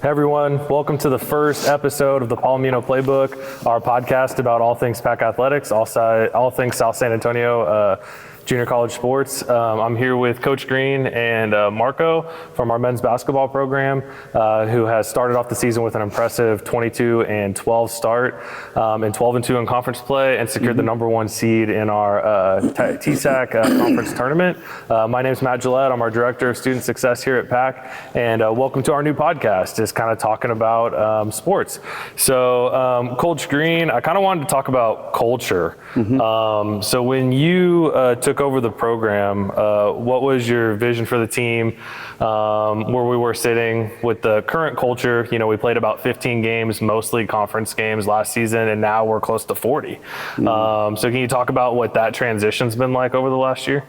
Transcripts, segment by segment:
Hey everyone, welcome to the first episode of the Palomino Playbook, our podcast about all things Pac athletics, all things South San Antonio junior college sports. I'm here with Coach Green and Marco from our men's basketball program, who has started off the season with an impressive 22-12 start, and 12-2 in conference play, and secured the number one seed in our TSAC conference tournament. My name's Matt Gillette. I'm our director of student success here at PAC, and welcome to our new podcast, just kind of talking about sports. So Coach Green, I kind of wanted to talk about culture. So when you took over the program, what was your vision for the team, where we were sitting with the current culture? You know, we played about 15 games, mostly conference games last season, and now we're close to 40. So can you talk about what that transition's been like over the last year?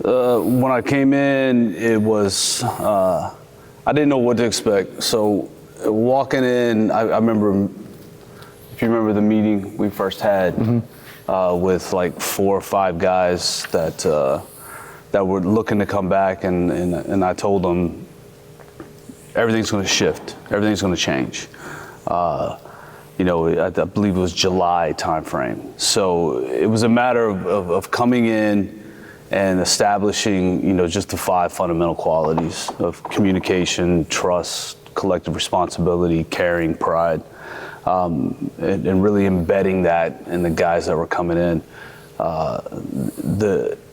When I came in, it was, I didn't know what to expect. So walking in, I remember, if you remember the meeting we first had, with like 4 or 5 guys that were looking to come back, and I told them everything's going to shift, everything's going to change. You know, I believe it was July timeframe. So it was a matter of coming in and establishing, you know, just the 5 fundamental qualities of communication, trust, collective responsibility, caring, pride. And really embedding that in the guys that were coming in.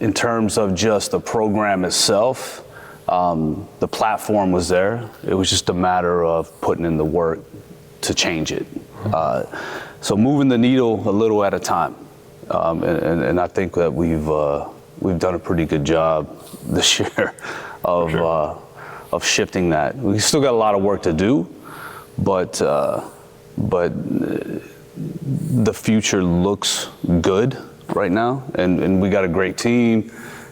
In terms of just the program itself, the platform was there. It was just a matter of putting in the work to change it. So moving the needle a little at a time. And I think that we've done a pretty good job this year of shifting that. We still got a lot of work to do, but the future looks good right now, and we got a great team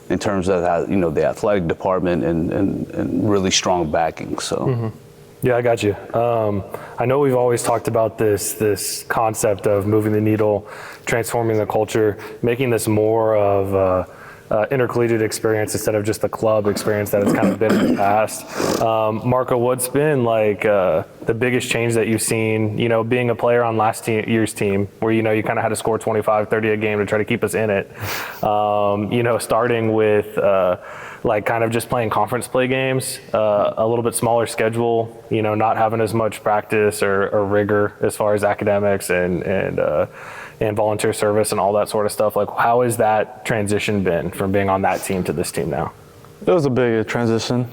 in terms of, you know, the athletic department and really strong backing. So. Yeah, I got you. I know we've always talked about this concept of moving the needle, transforming the culture, making this more of intercollegiate experience instead of just the club experience that it's kind of been in the past. Marco, what's been like the biggest change that you've seen, you know, being a player on last year's team where, you know, you kind of had to score 25, 30 a game to try to keep us in it, you know, starting with like kind of just playing conference play games, a little bit smaller schedule, you know, not having as much practice or rigor as far as academics and volunteer service and all that sort of stuff. Like, how has that transition been from being on that team to this team now? It was a big transition,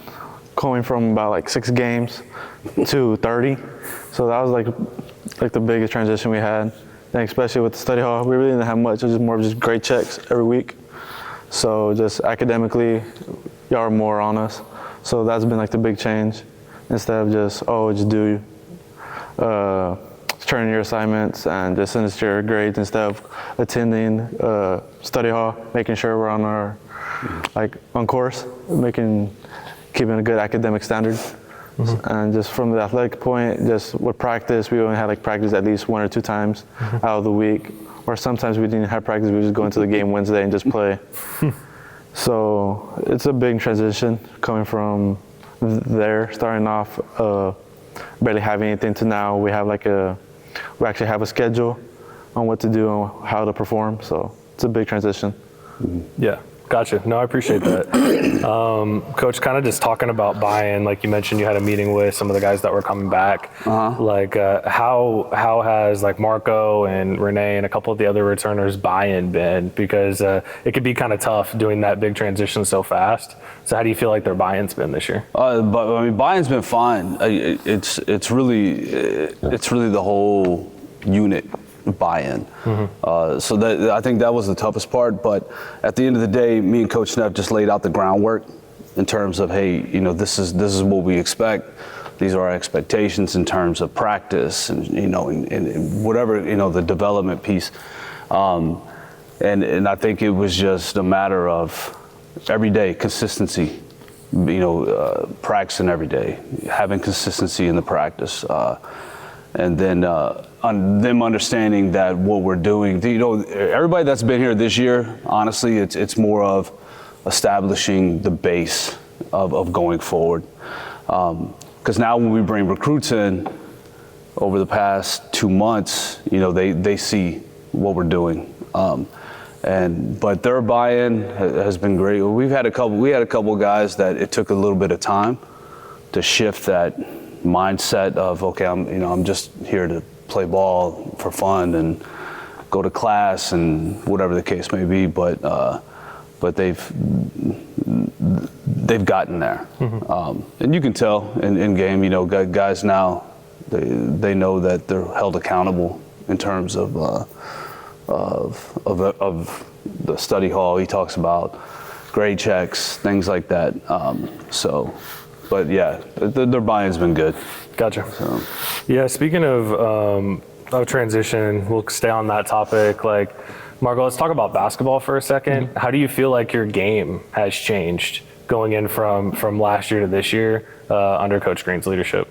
going from about like 6 games to 30. So that was like the biggest transition we had. And especially with the study hall, we really didn't have much. It was just more of just grade checks every week. So just academically, y'all are more on us. So that's been like the big change. Instead of just, just do turn in your assignments and just send us your grades instead of attending study hall, making sure we're on our on course, keeping a good academic standard. And just from the athletic point, just with practice, we only had like practice at least 1 or 2 times out of the week. Or sometimes we didn't have practice, we would just go into the game Wednesday and just play. So it's a big transition coming from there, starting off barely having anything to now we have we actually have a schedule on what to do and how to perform. So it's a big transition. Yeah, gotcha. No, I appreciate that. Coach, kind of just talking about buy-in, like you mentioned, you had a meeting with some of the guys that were coming back. Like how has like Marco and Renee and a couple of the other returners buy-in been? Because it could be kind of tough doing that big transition so fast. So how do you feel like their buy-in's been this year? But I mean, buy-in's been fine. It's really the whole unit buy-in. So that, I think that was the toughest part. But at the end of the day, me and Coach Neff just laid out the groundwork in terms of, hey, you know, this is what we expect. These are our expectations in terms of practice and, you know, and whatever, you know, the development piece. And I think it was just a matter of every day consistency, you know, practicing every day, having consistency in the practice, and then on them understanding that what we're doing, you know, everybody that's been here this year, honestly, it's more of establishing the base of going forward. because now when we bring recruits in over the past 2 months, they see what we're doing. But their buy-in has been great. We had a couple guys that it took a little bit of time to shift that mindset of, okay, I'm just here to play ball for fun and go to class and whatever the case may be. But they've gotten there, and you can tell in game. Guys now they know that they're held accountable in terms of the study hall. He talks about grade checks, things like that. But yeah, their buy-in's been good. Gotcha. So. Yeah, speaking of transition, we'll stay on that topic. Like, Marco, let's talk about basketball for a second. How do you feel like your game has changed going in from last year to this year under Coach Green's leadership?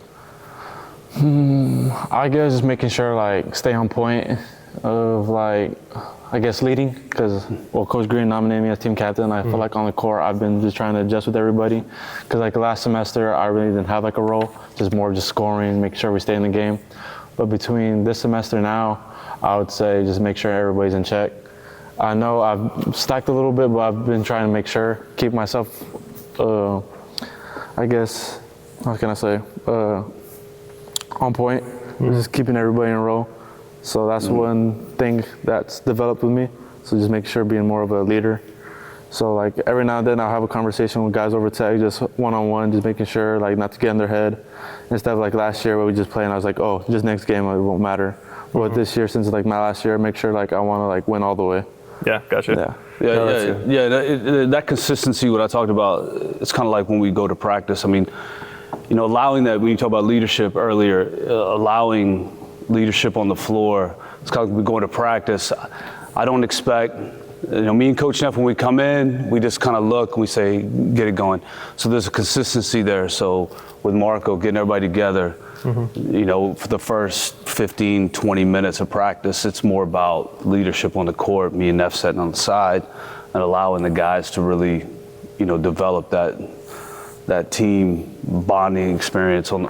I guess just making sure, like, stay on point of, like, I guess leading, because, Coach Green nominated me as team captain. I feel like on the court, I've been just trying to adjust with everybody, because, like, last semester, I really didn't have, like, a role, just more just scoring, make sure we stay in the game. But between this semester now, I would say just make sure everybody's in check. I know I've stacked a little bit, but I've been trying to make sure, keep myself, I guess, how can I say, on point, just keeping everybody in a row. So that's one thing that's developed with me. So just make sure being more of a leader. So, like, every now and then I'll have a conversation with guys over tech, just one-on-one, just making sure, like, not to get in their head. Instead of, like, last year where we just play and I was like, oh, just next game, it won't matter. But this year, since, like, my last year, make sure, like, I want to, like, win all the way. Yeah, gotcha. That consistency, what I talked about, it's kind of like when we go to practice. I mean, allowing that, when you talk about leadership earlier, allowing leadership on the floor, it's kind of like we go to practice. I don't expect, me and Coach Neff, when we come in, we just kind of look and we say, get it going. So there's a consistency there. So with Marco, getting everybody together, for the first 15, 20 minutes of practice, it's more about leadership on the court, me and Neff sitting on the side and allowing the guys to really, develop that team bonding experience on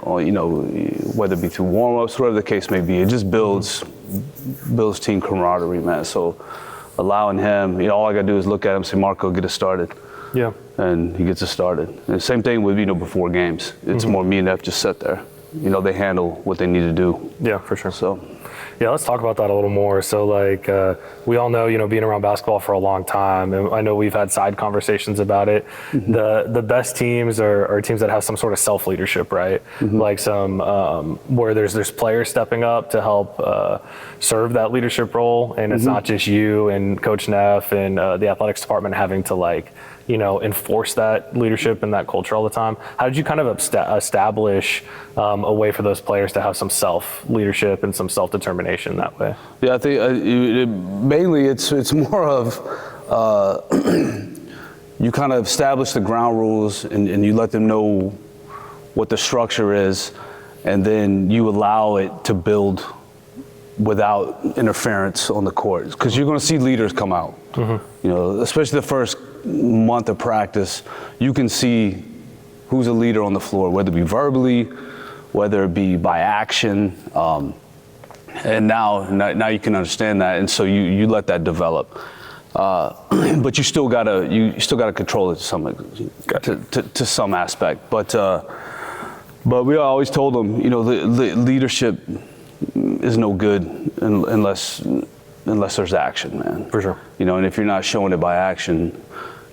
whether it be through warm-ups, whatever the case may be. It just builds team camaraderie, man. So allowing him, all I got to do is look at him and say, Marco, get us started. Yeah. And he gets us started. And same thing with, before games. It's more me and Neff just sit there. They handle what they need to do. Yeah, for sure. So. Yeah, let's talk about that a little more. So, like, we all know, being around basketball for a long time, and I know we've had side conversations about it. The best teams are teams that have some sort of self-leadership, right? Like some where there's players stepping up to help serve that leadership role, and it's not just you and Coach Neff and the athletics department having to, like, enforce that leadership and that culture all the time. How did you kind of establish a way for those players to have some self-leadership and some self-determination that way? Yeah, I think mainly it's more of you kind of establish the ground rules and you let them know what the structure is, and then you allow it to build without interference on the court, because you're going to see leaders come out. Especially the first month of practice, you can see who's a leader on the floor, whether it be verbally, whether it be by action, and now you can understand that, and so you let that develop. But you still gotta control it to some aspect. But we always told them, the leadership is no good unless there's action, man. For sure. And if you're not showing it by action,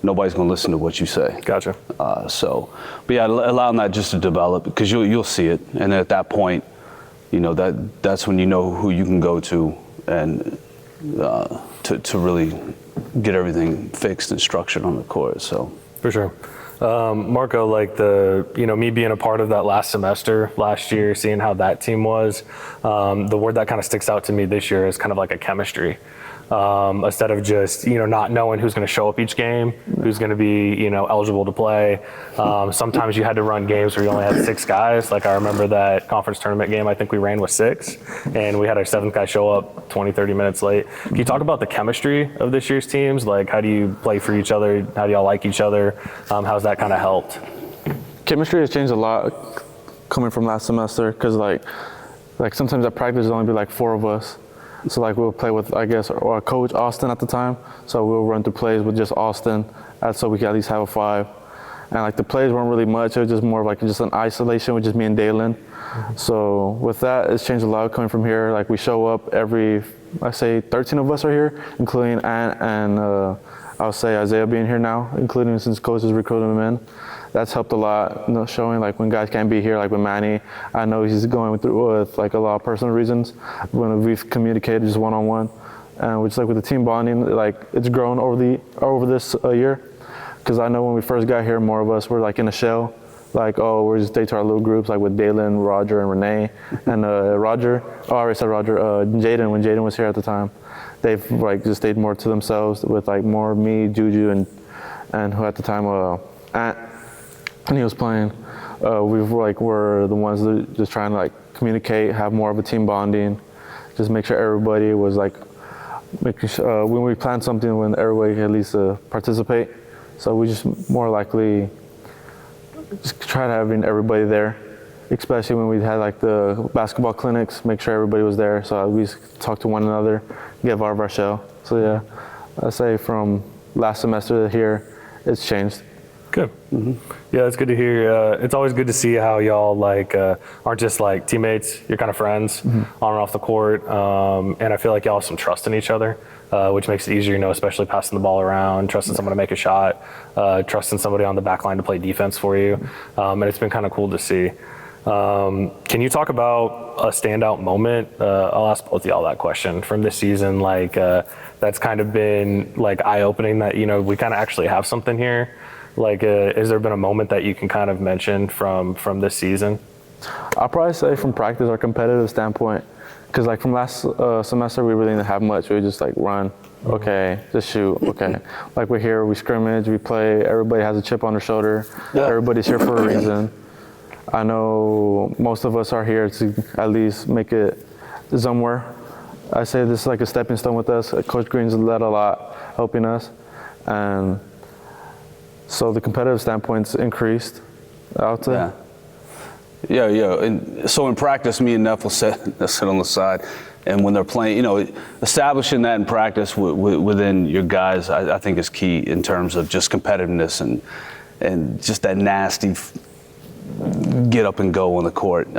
nobody's going to listen to what you say. Gotcha. But yeah, allowing that just to develop, because you'll see it, and at that point, that's when you know who you can go to and to really get everything fixed and structured on the court. So for sure. Marco, like me being a part of that last semester, last year, seeing how that team was, the word that kind of sticks out to me this year is kind of like a chemistry. Instead of just, not knowing who's going to show up each game, who's going to be, eligible to play. Sometimes you had to run games where you only had 6 guys. Like, I remember that conference tournament game I think we ran with 6, and we had our 7th guy show up 20, 30 minutes late. Can you talk about the chemistry of this year's teams? Like, how do you play for each other? How do y'all like each other? How's that kind of helped? Chemistry has changed a lot. coming from last semester, because like sometimes at practice there'll only be like 4 of us. So like we'll play with, I guess, our coach Austin at the time. So we'll run through plays with just Austin, so we can at least have a 5. And like the plays weren't really much. It was just more of like just an isolation with just me and Dalen. So with that, it's changed a lot coming from here. Like we show up I say 13 of us are here, including Ant and I'll say Isaiah being here now, including since coach is recruiting him in. That's helped a lot, showing like when guys can't be here, like with Manny. I know he's going through with like a lot of personal reasons when we've communicated just one-on-one. And which like with the team bonding, like it's grown over this year. Because I know when we first got here, more of us were like in a shell. Like, we're just stay to our little groups, like with Dalen, Roger, and Renee. And Roger, I already said Roger, Jaden, when Jaden was here at the time, they've like just stayed more to themselves with like more me, Juju, and who at the time, Ant, and he was playing. We were the ones that just trying to like communicate, have more of a team bonding, just make sure everybody was like, making sure when we plan something, when everybody can at least participate. So we just more likely just try to having everybody there, especially when we had like the basketball clinics, make sure everybody was there. So we talk to one another, give out of our shell. So yeah, I say from last semester to here, it's changed. Good. Yeah, it's good to hear. It's always good to see how y'all like aren't just like teammates. You're kind of friends on and off the court, and I feel like y'all have some trust in each other, which makes it easier, especially passing the ball around, trusting someone to make a shot, trusting somebody on the back line to play defense for you, and it's been kind of cool to see. Can you talk about a standout moment? I'll ask both of y'all that question from this season, like that's kind of been like eye-opening that we kind of actually have something here. Like, has there been a moment that you can kind of mention from this season? I'll probably say from practice, our competitive standpoint, because like from last semester, we really didn't have much. We would just like run, okay, just shoot, okay. Like we're here, we scrimmage, we play, everybody has a chip on their shoulder. Yeah. Everybody's here for a reason. I know most of us are here to at least make it somewhere. I say this is like a stepping stone with us. Coach Green's led a lot, helping us. And so the competitive standpoint's increased, I would say. Yeah. And so in practice, me and Neff will sit on the side, and when they're playing, establishing that in practice within your guys, I think is key in terms of just competitiveness and just that nasty get up and go on the court.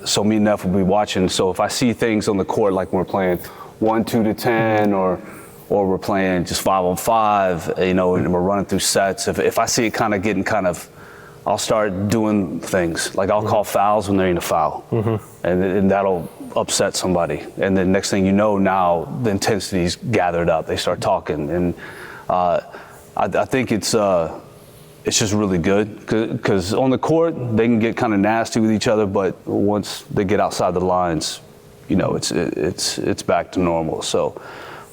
So me and Neff will be watching. So if I see things on the court, like we're playing 1, 2 to 10, or we're playing just 5-on-5, and we're running through sets. If I see it kind of getting I'll start doing things. Like I'll call fouls when there ain't a foul. And that'll upset somebody. And then next thing you know, now the intensity's gathered up. They start talking. And I think it's just really good. Because on the court, they can get kind of nasty with each other, but once they get outside the lines, it's back to normal. So.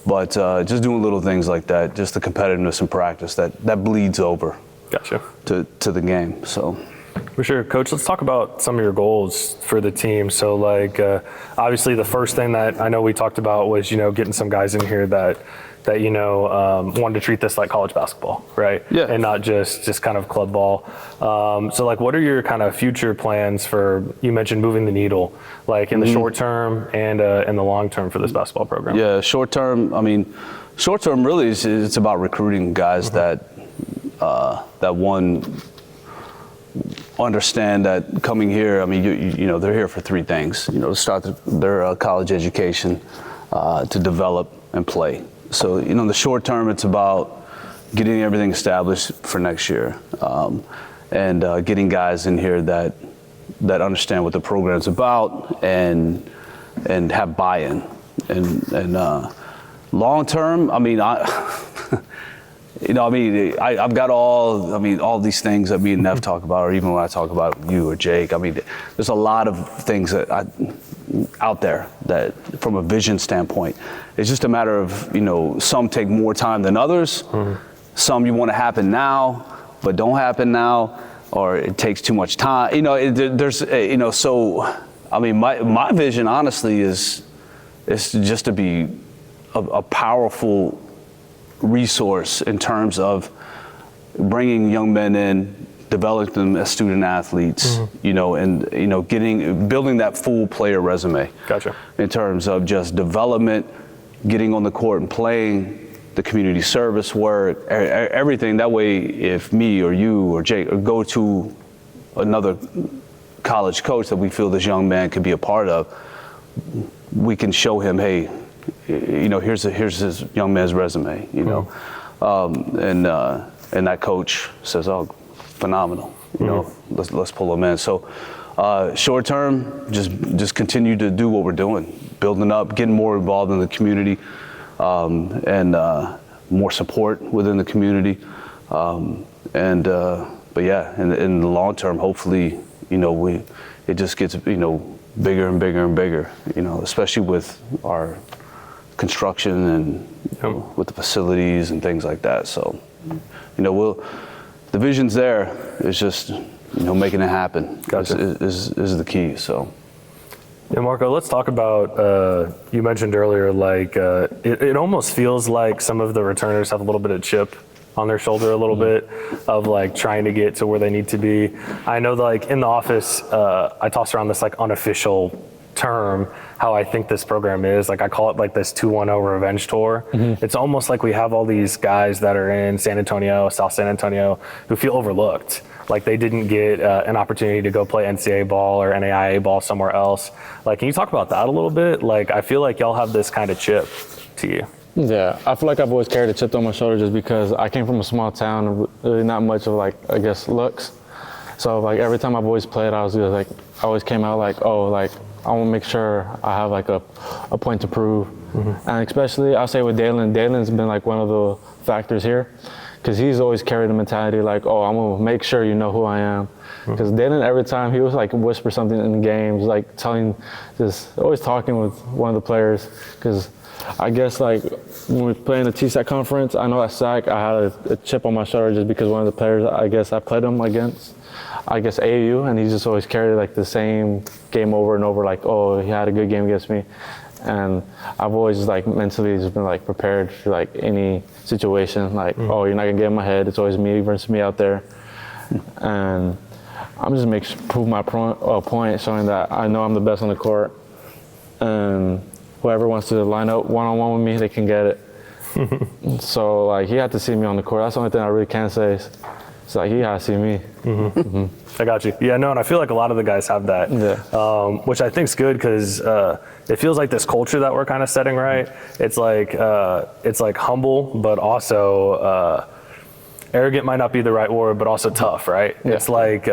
But just doing little things like that, just the competitiveness in practice, that bleeds over. Gotcha. To the game. So. For sure. Coach, let's talk about some of your goals for the team. So, like, obviously the first thing that I know we talked about was, getting some guys in here that wanted to treat this like college basketball, right? Yeah. And not just kind of club ball. So, like, what are your kind of future plans for, you mentioned moving the needle, like in the short term and in the long term for this basketball program? Yeah, short term really it's about recruiting guys that one understand that coming here, they're here for 3 things, to start their college education, to develop and play. So, in the short term, it's about getting everything established for next year, and getting guys in here that understand what the program's about and have buy-in. And long term, I've got all these things that me and Neff talk about, or even when I talk about you or Jake. There's a lot of things out there that, from a vision standpoint, it's just a matter of, some take more time than others. Some you want to happen now, but don't happen now, or it takes too much time. So, my vision, honestly, is just to be a powerful resource in terms of bringing young men in, develop them as student athletes, you know, and, you know, building that full player resume. Gotcha. In terms of just development, getting on the court and playing, the community service work, everything. That way, if me or you or Jake go to another college coach that we feel this young man could be a part of, we can show him, hey, you know, here's his young man's resume, you know, and that coach says, oh, phenomenal, you know, let's pull him in. So short term, just continue to do what we're doing, building up, getting more involved in the community, and more support within the community, but yeah, in the long term, hopefully, you know, it just gets, you know, bigger and bigger and bigger, you know, especially with our construction and with the facilities and things like that. So, you know, the vision's there. It's just, you know, making it happen. Gotcha. is the key. So. Yeah, Marco, let's talk about, you mentioned earlier, like, it almost feels like some of the returners have a little bit of chip on their shoulder, a little bit of like trying to get to where they need to be. I know that, like, in the office, I toss around this like unofficial term, how I think this program is. Like, I call it like this 2-1-0 revenge tour. It's almost like we have all these guys that are in San Antonio, South San Antonio, who feel overlooked. Like they didn't get an opportunity to go play NCAA ball or NAIA ball somewhere else. Like, can you talk about that a little bit? Like, I feel like y'all have this kind of chip to you. Yeah, I feel like I've always carried a chip on my shoulder just because I came from a small town and really not much of, like, I guess, looks. So, like, every time I've always played, I was just, like, I always came out like, oh, like, I want to make sure I have, like, a point to prove. And especially, I'll say with Dalen, Dalen's been, like, one of the factors here, because he's always carried the mentality like, oh, I'm going to make sure you know who I am. Because Dalen, every time, he was, like, whisper something in the games, like, always talking with one of the players, because I guess, like, when we were playing the TSAC conference, I know at SAC I had a chip on my shoulder just because one of the players, I guess, I played him against, I guess, AAU, and he just always carried, like, the same game over and over, like, oh, he had a good game against me. And I've always, like, mentally just been, like, prepared for, like, any situation, like, oh, you're not going to get in my head. It's always me versus me out there. And I'm just prove my point, showing that I know I'm the best on the court. And whoever wants to line up one-on-one with me, they can get it. So, like, he had to see me on the court. That's the only thing I really can say. It's like, he had to see me. I got you. Yeah, no, and I feel like a lot of the guys have that, which I think is good because it feels like this culture that we're kind of setting, right? It's like humble, but also arrogant might not be the right word, but also tough, right? Yeah. It's like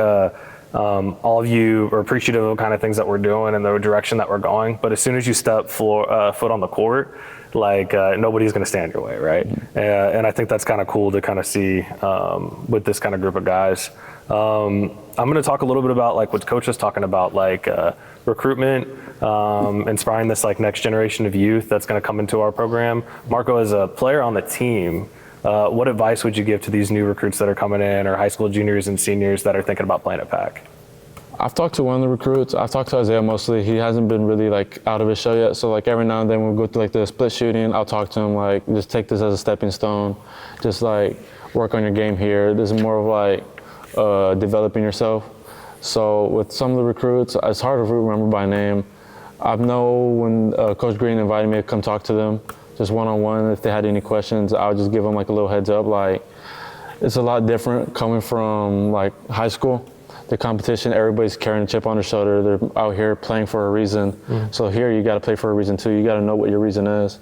all of you are appreciative of the kind of things that we're doing and the direction that we're going, but as soon as you step foot on the court, like nobody's going to stand your way, right? And I think that's kind of cool to kind of see with this kind of group of guys. I'm going to talk a little bit about like what Coach was talking about, like recruitment, inspiring this like next generation of youth that's going to come into our program. Marco, as a player on the team, what advice would you give to these new recruits that are coming in, or high school juniors and seniors that are thinking about playing at PAC? I've talked to one of the recruits. I've talked to Isaiah mostly. He hasn't been really like out of his shell yet. So like every now and then when we go through like the split shooting, I'll talk to him like, just take this as a stepping stone. Just like work on your game here. This is more of like developing yourself. So with some of the recruits, it's hard to remember by name. I know when Coach Green invited me to come talk to them, just one-on-one, if they had any questions, I would just give them like a little heads up. Like, it's a lot different coming from like high school. The competition, everybody's carrying a chip on their shoulder. They're out here playing for a reason. So here you got to play for a reason too. You got to know what your reason is.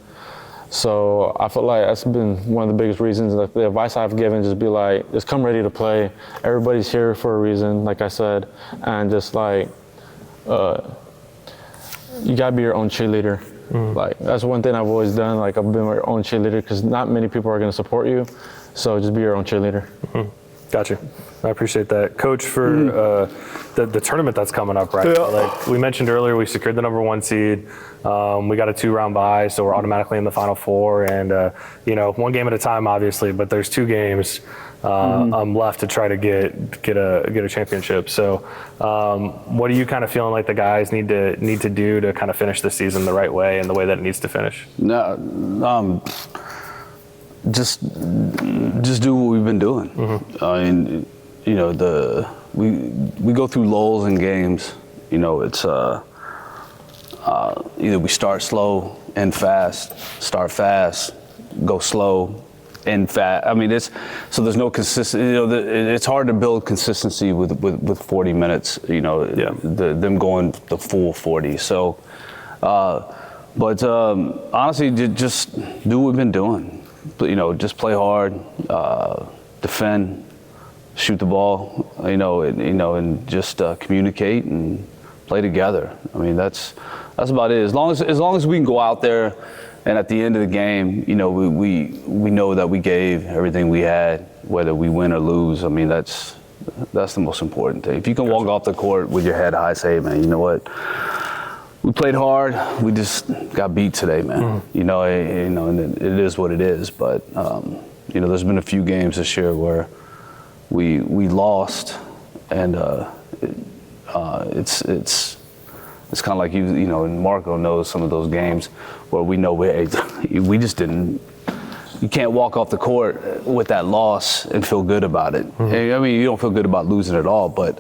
So I feel like that's been one of the biggest reasons. Like, the advice I've given, just be like, just come ready to play. Everybody's here for a reason, like I said, and just like you got to be your own cheerleader. Like, that's one thing I've always done. Like, I've been my own cheerleader because not many people are going to support you. So just be your own cheerleader. Gotcha. I appreciate that. Coach, for the tournament that's coming up, right? Like we mentioned earlier, we secured the #1 seed. We got a 2-round bye, so we're automatically in the Final Four. And, you know, one game at a time, obviously, but there's 2 games left to try to get a championship. So what are you kind of feeling like the guys need to do to kind of finish the season the right way and the way that it needs to finish? Just do what we've been doing. I mean, we go through lulls in games. It's either we start slow, end fast, start fast, go slow, end fast. I mean, so there's no consistency. It's hard to build consistency with 40 minutes. Them going the full 40. So, but honestly, just do what we've been doing. Just play hard, defend, shoot the ball. And just communicate and play together. I mean, that's about it. As long as we can go out there, and at the end of the game, we know that we gave everything we had, whether we win or lose. I mean, that's the most important thing. If you can walk off the court with your head high, say, man, you know what? We played hard. We just got beat today, man. Mm-hmm. And it is what it is. But there's been a few games this year where we lost, and it's kind of like and Marco knows some of those games where we know we just didn't. You can't walk off the court with that loss and feel good about it. Mm-hmm. I mean, you don't feel good about losing at all, but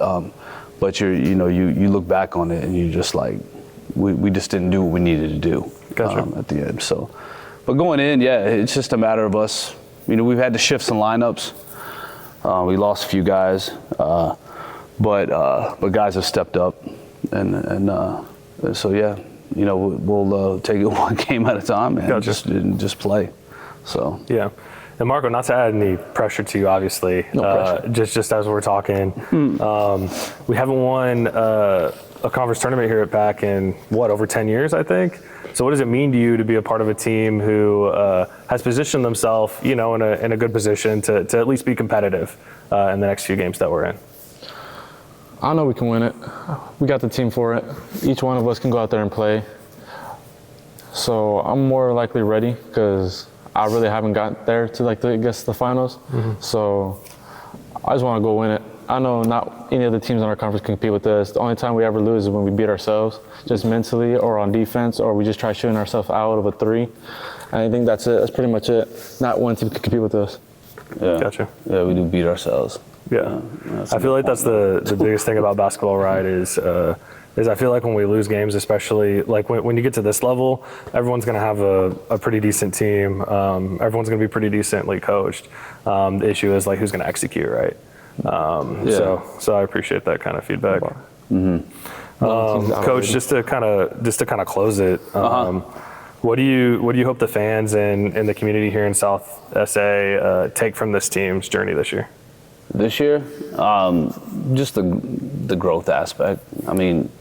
you look back on it and you're just like, we just didn't do what we needed to do. Gotcha. At the end. So, but going in, it's just a matter of us. We've had to shift some lineups. We lost a few guys, but guys have stepped up, and so we'll take it one game at a time and just play. So yeah. And Marco, not to add any pressure to you, obviously, no pressure. Just as we're talking, we haven't won a conference tournament here at PAC in over 10 years, I think. So what does it mean to you to be a part of a team who has positioned themselves, in a good position to at least be competitive in the next few games that we're in? I know we can win it. We got the team for it. Each one of us can go out there and play. So I'm more likely ready because I really haven't got there to the finals. Mm-hmm. So I just want to go win it. I know not any of the teams in our conference can compete with us. The only time we ever lose is when we beat ourselves, just mentally or on defense, or we just try shooting ourselves out of a three. And I think that's it. That's pretty much it. Not one team can compete with us. Yeah. Gotcha. Yeah, we do beat ourselves. Yeah. I feel like that's the biggest thing about basketball, right, is I feel like when we lose games, especially like when you get to this level, everyone's going to have a pretty decent team. Everyone's going to be pretty decently coached. The issue is who's going to execute, right? So I appreciate that kind of feedback. Mm-hmm. Coach, just to kind of close it, what do you hope the fans and the community here in South SA take from this team's journey this year? This year, just the growth aspect. I mean,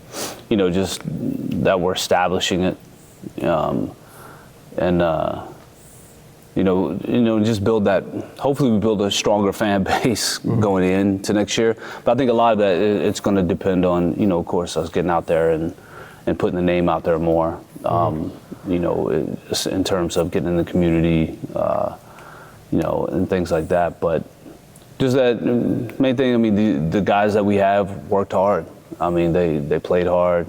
just that we're establishing it, just build that. Hopefully, we build a stronger fan base going into next year. But I think a lot of that it's going to depend on, of course, us getting out there and putting the name out there more. In terms of getting in the community, and things like that. But just that main thing. I mean, the guys that we have worked hard. I mean, they played hard.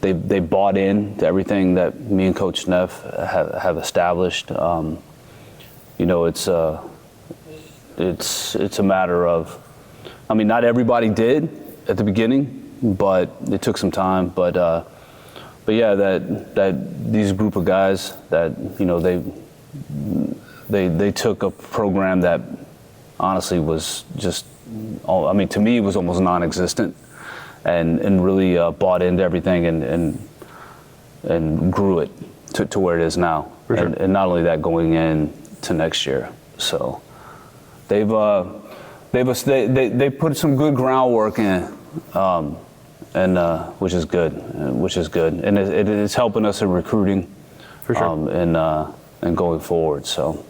They bought in to everything that me and Coach Neff have established. It's a matter of, I mean, not everybody did at the beginning, but it took some time. But yeah, that these group of guys that they took a program that honestly was just, I mean, to me it was almost non-existent. And really bought into everything and grew it to where it is now. For sure. And not only that, going in to next year. So they put some good groundwork in, which is good. And it's helping us in recruiting. For sure. And going forward. So.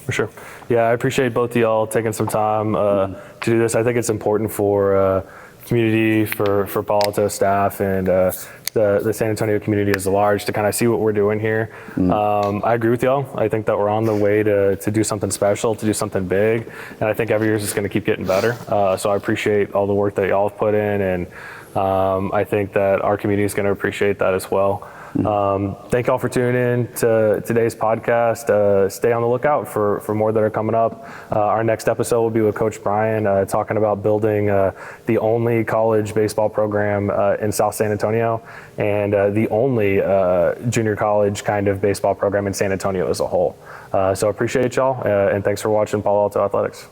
For sure. Yeah, I appreciate both of y'all taking some time to do this. I think it's important for community, for Palo Alto staff, and the San Antonio community as large to kind of see what we're doing here. I agree with y'all. I think that we're on the way to do something special, to do something big, and I think every year is just going to keep getting better. So I appreciate all the work that y'all have put in, and I think that our community is going to appreciate that as well. Thank y'all for tuning in to today's podcast. Stay on the lookout for more that are coming up. Our next episode will be with Coach Brian, talking about building the only college baseball program in South San Antonio, and the only junior college kind of baseball program in San Antonio as a whole. So appreciate y'all, and thanks for watching Palo Alto Athletics.